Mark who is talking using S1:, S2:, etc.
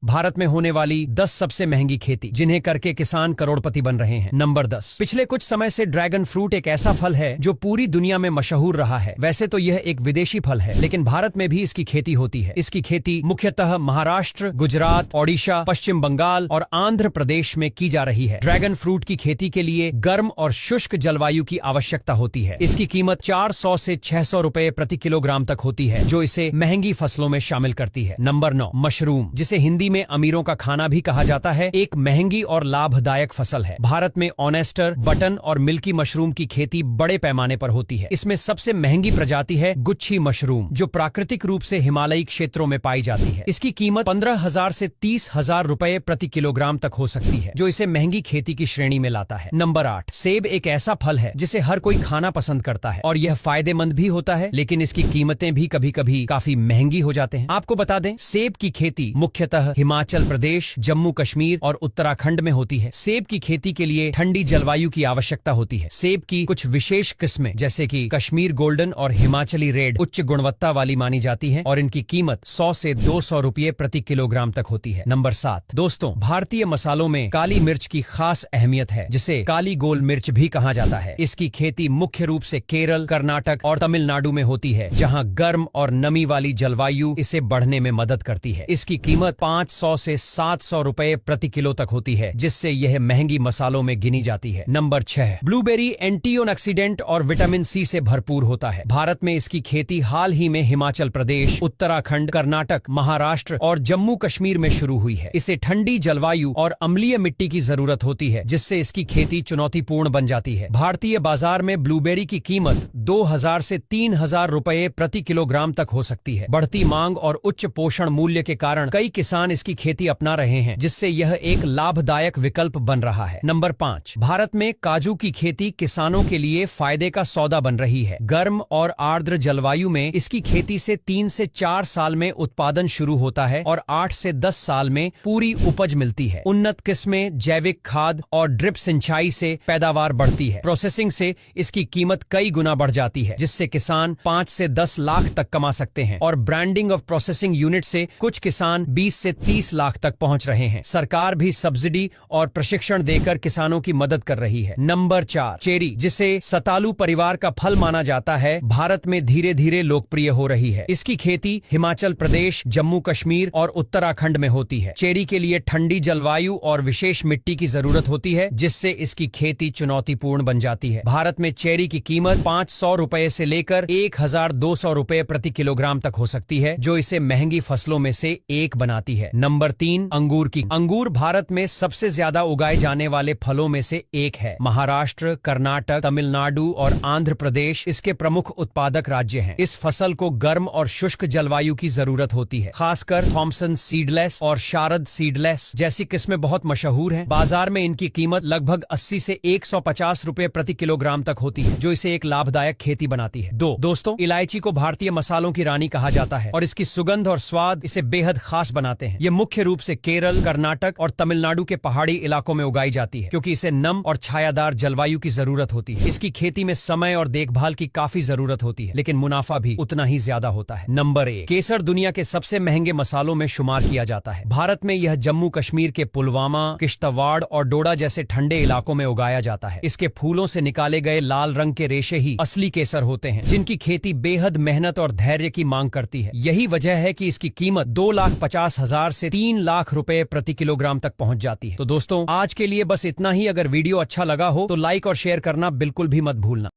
S1: भारत में होने वाली 10 सबसे महंगी खेती जिन्हें करके किसान करोड़पति बन रहे हैं। नंबर 10। पिछले कुछ समय से ड्रैगन फ्रूट एक ऐसा फल है जो पूरी दुनिया में मशहूर रहा है। वैसे तो यह एक विदेशी फल है, लेकिन भारत में भी इसकी खेती होती है। इसकी खेती मुख्यतः महाराष्ट्र, गुजरात, ओडिशा, पश्चिम बंगाल और आंध्र प्रदेश में की जा रही है। ड्रैगन फ्रूट की खेती के लिए गर्म और शुष्क जलवायु की आवश्यकता होती है। इसकी कीमत 400 से 600 रुपए प्रति किलोग्राम तक होती है, जो इसे महंगी फसलों में शामिल करती है। नंबर 9। मशरूम, जिसे हिंदी में अमीरों का खाना भी कहा जाता है, एक महंगी और लाभदायक फसल है। भारत में ऑनेस्टर, बटन और मिल्की मशरूम की खेती बड़े पैमाने पर होती है। इसमें सबसे महंगी प्रजाति है गुच्छी मशरूम, जो प्राकृतिक रूप से हिमालयी क्षेत्रों में पाई जाती है। इसकी कीमत 15,000 से 30,000 रुपए प्रति किलोग्राम तक हो सकती है, जो इसे महंगी खेती की श्रेणी में लाता है। नंबर 8। सेब एक ऐसा फल है जिसे हर कोई खाना पसंद करता है और यह फायदेमंद भी होता है, लेकिन इसकी कीमतें भी कभी कभी काफी महंगी हो जाते हैं। आपको बता दें, सेब की खेती मुख्यतः हिमाचल प्रदेश, जम्मू कश्मीर और उत्तराखंड में होती है। सेब की खेती के लिए ठंडी जलवायु की आवश्यकता होती है। सेब की कुछ विशेष किस्में जैसे कि कश्मीर गोल्डन और हिमाचली रेड उच्च गुणवत्ता वाली मानी जाती हैं और इनकी कीमत 100 से 200 रुपये प्रति किलोग्राम तक होती है। नंबर 7। दोस्तों, भारतीय मसालों में काली मिर्च की खास अहमियत है, जिसे काली गोल मिर्च भी कहा जाता है। इसकी खेती मुख्य रूप से केरल, कर्नाटक और तमिलनाडु में होती है, जहां गर्म और नमी वाली जलवायु इसे बढ़ने में मदद करती है। इसकी कीमत 500 से 700 रुपए प्रति किलो तक होती है, जिससे यह महंगी मसालों में गिनी जाती है। नंबर 6। ब्लूबेरी एंटीऑक्सीडेंट और विटामिन सी से भरपूर होता है। भारत में इसकी खेती हाल ही में हिमाचल प्रदेश, उत्तराखंड, कर्नाटक, महाराष्ट्र और जम्मू कश्मीर में शुरू हुई है। इसे ठंडी जलवायु और अम्लीय मिट्टी की जरूरत होती है, जिससे इसकी खेती चुनौतीपूर्ण बन जाती है। भारतीय बाजार में ब्लूबेरी की कीमत 2,000 से 3,000 रुपए प्रति किलोग्राम तक हो सकती है। बढ़ती मांग और उच्च पोषण मूल्य के कारण कई किसान इसकी खेती अपना रहे हैं, जिससे यह एक लाभदायक विकल्प बन रहा है। नंबर 5। भारत में काजू की खेती किसानों के लिए फायदे का सौदा बन रही है। गर्म और आर्द्र जलवायु में इसकी खेती से 3 से 4 साल में उत्पादन शुरू होता है और 8 से 10 साल में पूरी उपज मिलती है। उन्नत किस्में, जैविक खाद और ड्रिप सिंचाई से पैदावार बढ़ती है। प्रोसेसिंग से इसकी कीमत कई गुना बढ़ जाती है, जिससे किसान 5 से 10 लाख तक कमा सकते हैं और ब्रांडिंग ऑफ प्रोसेसिंग यूनिट से कुछ किसान 20 से 30 लाख तक पहुंच रहे हैं। सरकार भी सब्सिडी और प्रशिक्षण देकर किसानों की मदद कर रही है। नंबर 4। चेरी, जिसे सतालू परिवार का फल माना जाता है, भारत में धीरे धीरे लोकप्रिय हो रही है। इसकी खेती हिमाचल प्रदेश, जम्मू कश्मीर और उत्तराखंड में होती है। चेरी के लिए ठंडी जलवायु और विशेष मिट्टी की जरूरत होती है, जिससे इसकी खेती चुनौतीपूर्ण बन जाती है। भारत में चेरी की कीमत 500 रुपए से लेकर 1,200 रुपए प्रति किलोग्राम तक हो सकती है, जो इसे महंगी फसलों में से एक बनाती है। नंबर 3। अंगूर की। अंगूर भारत में सबसे ज्यादा उगाए जाने वाले फलों में से एक है। महाराष्ट्र, कर्नाटक, तमिलनाडु और आंध्र प्रदेश इसके प्रमुख उत्पादक राज्य हैं। इस फसल को गर्म और शुष्क जलवायु की जरूरत होती है। खासकर थॉमसन सीडलेस और शारद सीडलेस जैसी किस्में बहुत मशहूर हैं। बाजार में इनकी कीमत लगभग 80 से 150 रुपए प्रति किलोग्राम तक होती है, जो इसे एक लाभदायक खेती बनाती है। दोस्तों, इलायची को भारतीय मसालों की रानी कहा जाता है और इसकी सुगंध और स्वाद इसे बेहद खास बनाते हैं। ये मुख्य रूप से केरल, कर्नाटक और तमिलनाडु के पहाड़ी इलाकों में उगाई जाती है, क्योंकि इसे नम और छायादार जलवायु की जरूरत होती है। इसकी खेती में समय और देखभाल की काफी जरूरत होती है, लेकिन मुनाफा भी उतना ही ज्यादा होता है। नंबर 1। केसर दुनिया के सबसे महंगे मसालों में शुमार किया जाता है। भारत में यह जम्मू कश्मीर के पुलवामा, किश्तवाड़ और डोडा जैसे ठंडे इलाकों में उगाया जाता है। इसके फूलों से निकाले गए लाल रंग के रेशे ही असली केसर होते हैं, जिनकी खेती बेहद मेहनत और धैर्य की मांग करती है। यही वजह है कि इसकी कीमत 2,50,000 से 3 लाख रुपए प्रति किलोग्राम तक पहुंच जाती है। तो दोस्तों, आज के लिए बस इतना ही। अगर वीडियो अच्छा लगा हो तो लाइक और शेयर करना बिल्कुल भी मत भूलना।